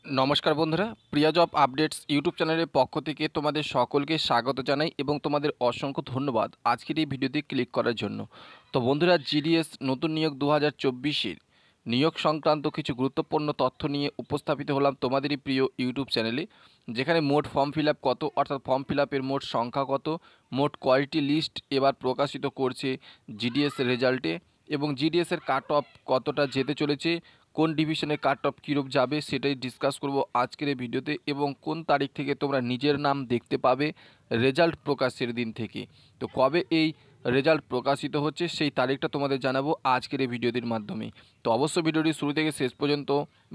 নমস্কার বন্ধুরা, প্রিয়া job updates YouTube চ্যানেলের পক্ষ থেকে তোমাদের সকলকে স্বাগত জানাই এবং তোমাদের অসংখ্য ধন্যবাদ আজকের এই ভিডিওতে ক্লিক করার জন্য। তো বন্ধুরা, জিডিএস নতুন নিয়োগ 2024-এর নিয়োগ সংক্রান্ত কিছু গুরুত্বপূর্ণ তথ্য নিয়ে উপস্থাপিত হলাম তোমাদেরই প্রিয় ইউটিউব চ্যানেলে, যেখানে মোট ফর্ম ফিল আপ কত, অর্থাৎ ফর্ম ফিল আপের মোট সংখ্যা কত, মোট কোয়ালিটি লিস্ট এবার প্রকাশিত করছে জিডিএস রেজাল্টে, এবং জিডিএসের কাট অফ কতটা যেতে চলেছে, কোন ডিভিশনে কাট অফ কীরূপ যাবে সেটাই ডিসকাস করব আজকের এই ভিডিওতে, এবং কোন তারিখ থেকে তোমরা নিজের নাম দেখতে পাবে রেজাল্ট প্রকাশের দিন থেকে। তো কবে এই রেজাল্ট প্রকাশিত হচ্ছে সেই তারিখটা তোমাদের জানাবো আজকের এই ভিডিওটির মাধ্যমে। তো অবশ্যই ভিডিওটি শুরু থেকে শেষ পর্যন্ত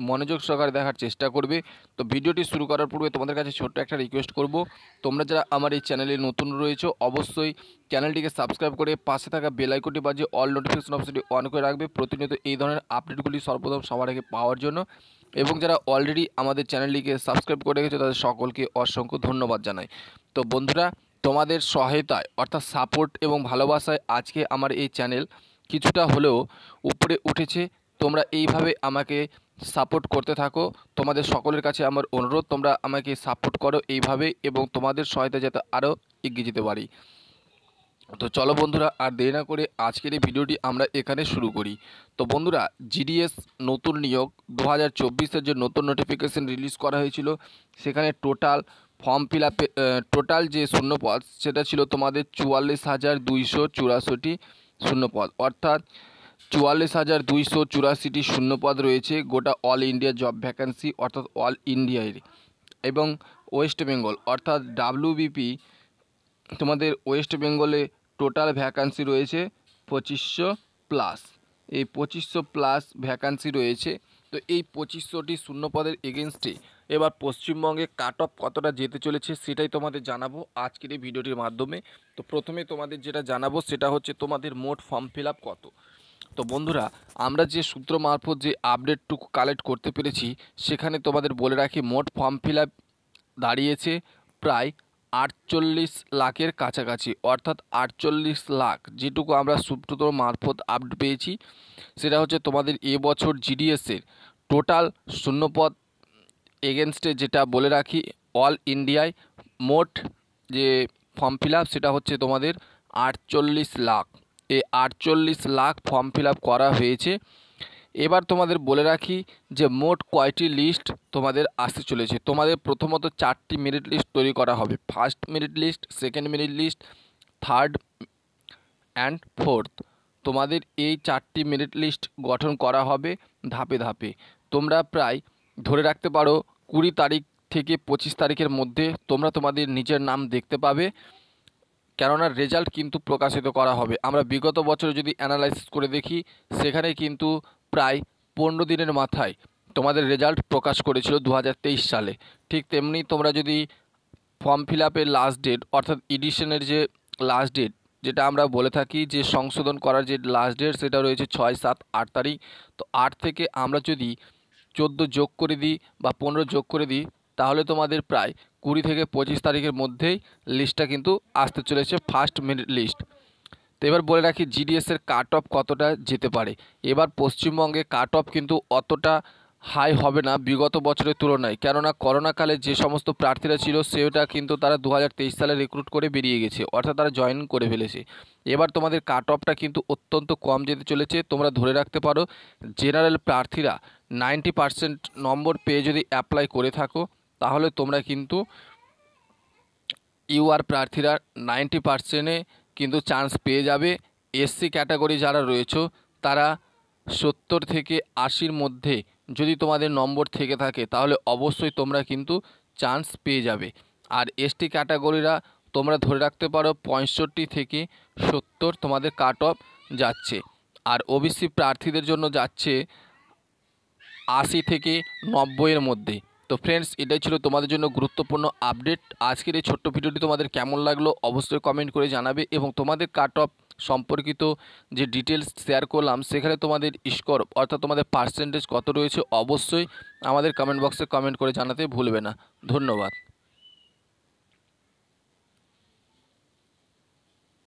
মনোযোগ সহকারে দেখার চেষ্টা করবে। তো ভিডিওটি শুরু করার পূর্বে তোমাদের কাছে ছোট্ট একটা রিকোয়েস্ট করব, তোমরা যারা আমার এই চ্যানেলে নতুন রয়েছো অবশ্যই চ্যানেলটিকে সাবস্ক্রাইব করে পাশে থাকা বেল আইকনটি বাজিয়ে অল নোটিফিকেশন অপশনটি অন করে রাখবে প্রতিনিয়ত এই ধরনের আপডেটগুলি সর্বপ্রথম সবার আগে পাওয়ার জন্য। এবং যারা অলরেডি আমাদের চ্যানেলটিকে সাবস্ক্রাইব করে রেখেছে তাদের সকলকে অসংখ্য ধন্যবাদ জানাই। তো বন্ধুরা, তোমাদের সহায়তায় অর্থাৎ সাপোর্ট এবং ভালোবাসায় আজকে আমার এই চ্যানেল কিছুটা হলেও উপরে উঠেছে। তোমরা এইভাবে আমাকে সাপোর্ট করতে থাকো, তোমাদের সকলের কাছে আমার অনুরোধ তোমরা আমাকে সাপোর্ট করো এইভাবে, এবং তোমাদের সহায়তা যাতে আরও এগিয়ে যেতে পারি। তো চলো বন্ধুরা, আর দেরি না করে আজকের এই ভিডিওটি আমরা এখানে শুরু করি। তো বন্ধুরা, জিডিএস নতুন নিয়োগ 2024-এর যে নতুন নোটিফিকেশন রিলিজ করা হয়েছিল, সেখানে টোটাল ফর্ম ফিল আপে টোটাল যে শূন্যপদ সেটা ছিল তোমাদের 44,284 শূন্যপদ, অর্থাৎ 44,284টি শূন্যপদ রয়েছে গোটা অল ইন্ডিয়া জব ভ্যাকান্সি, অর্থাৎ অল ইন্ডিয়ার। এবং ওয়েস্ট বেঙ্গল অর্থাৎ ডাব্লিউবিপি তোমাদের ওয়েস্ট বেঙ্গলে টোটাল ভ্যাকান্সি রয়েছে 2500 প্লাস। এই 2500 প্লাস ভ্যাকান্সি রয়েছে। তো এই 2500টি শূন্যপদের এগেনস্টে এবার পশ্চিমবঙ্গে কাট অফ কতটা যেতে চলেছে সেটাই তোমাদের জানাবো আজকের এই ভিডিওটির মাধ্যমে। তো প্রথমে তোমাদের যেটা জানাবো সেটা হচ্ছে তোমাদের মোট ফর্ম ফিল আপ কত। তো বন্ধুরা, আমরা যে সূত্র মারফত যে আপডেটটুকু কালেক্ট করতে পেরেছি সেখানে তোমাদের বলে রাখি, মোট ফর্ম ফিল আপ দাঁড়িয়েছে প্রায় 48 লাখের কাছাকাছি, অর্থাৎ 48 লাখ। যেটুকু আমরা সূত্র মারফত আপডেট পেয়েছি সেটা হচ্ছে তোমাদের এবছর জিডিএসের টোটাল শূন্যপদ এগেনস্টে, যেটা বলে রাখি অল ইন্ডিয়ায় মোট যে ফর্ম ফিল আপ সেটা হচ্ছে তোমাদের 48 লাখ। এই 48 লাখ ফর্ম ফিল আপ করা হয়েছে। এবার তোমাদের বলে রাখি যে মোট কয়টি লিস্ট তোমাদের আসতে চলেছে। তোমাদের প্রথমত 4টি মেরিট লিস্ট তৈরি করা হবে, first merit list, second merit list, third and fourth. তোমাদের এই 4টি মেরিট লিস্ট গঠন করা হবে ধাপে ধাপে। তোমরা প্রায় ধরে রাখতে পারো 20 তারিখ থেকে 25 তারিখের মধ্যে তোমরা তোমাদের নিজের নাম দেখতে পাবে, কেননা রেজাল্ট কিন্তু প্রকাশিত করা হবে। আমরা বিগত বছরে যদি অ্যানালাইসিস করে দেখি সেখানে কিন্তু প্রায় 15 দিনের মাথায় তোমাদের রেজাল্ট প্রকাশ করেছিল 2023 সালে। ঠিক তেমনি তোমরা যদি ফর্ম ফিল আপের লাস্ট ডেট, অর্থাৎ এডিশনের যে লাস্ট ডেট, যেটা আমরা বলে থাকি যে সংশোধন করার যে লাস্ট ডেট, সেটা রয়েছে 6, 7, 8 তারিখ। তো 8 থেকে আমরা যদি 14 যোগ করে দিই বা 15 যোগ করে দিই, তাহলে তোমাদের প্রায় 20 থেকে 25 তারিখের মধ্যেই লিস্টটা কিন্তু আসতে চলেছে, ফার্স্ট মেরিট লিস্ট। তো এবার বলে রাখি জিডিএসের কাট অফ কতটা যেতে পারে। এবার পশ্চিমবঙ্গে কাট অফ কিন্তু অতটা হাই হবে না বিগত বছরের তুলনায়, কেননা করোনাকালে যে সমস্ত প্রার্থীরা ছিল সেটা কিন্তু তারা 2023 সালে রিক্রুট করে বেরিয়ে গেছে, অর্থাৎ তারা জয়েন করে ফেলেছে। এবার তোমাদের কাট অফটা কিন্তু অত্যন্ত কম যেতে চলেছে। তোমরা ধরে রাখতে পারো জেনারেল প্রার্থীরা 90% নম্বর পেয়ে যদি অ্যাপ্লাই করে থাকো, তাহলে তোমরা কিন্তু ইউআর প্রার্থীরা 90%-এ কিন্তু চান্স পেয়ে যাবে। এসসি ক্যাটাগরি যারা রয়েছে তারা 70 থেকে 80-র মধ্যে যদি তোমাদের নম্বর থেকে থাকে তাহলে অবশ্যই তোমরা কিন্তু চান্স পেয়ে যাবে। আর এসটি ক্যাটাগরিরা তোমরা ধরে রাখতে পারো 65 থেকে 70 তোমাদের কাট অফ যাচ্ছে। আর ওবিসি প্রার্থীদের জন্য যাচ্ছে 80 থেকে 90-এর মধ্যে। তো ফ্রেন্ডস, এটাই ছিল তোমাদের জন্য গুরুত্বপূর্ণ আপডেট। আজকের এই ছোট্ট ভিডিওটি তোমাদের কেমন লাগলো অবশ্যই কমেন্ট করে জানাবে, এবং তোমাদের কাট অফ সম্পর্কিত যে ডিটেলস শেয়ার করলাম সেখানে তোমাদের স্কোর, অর্থাৎ তোমাদের পার্সেন্টেজ কত রয়েছে অবশ্যই আমাদের কমেন্ট বক্সে কমেন্ট করে জানাতে ভুলবে না। ধন্যবাদ।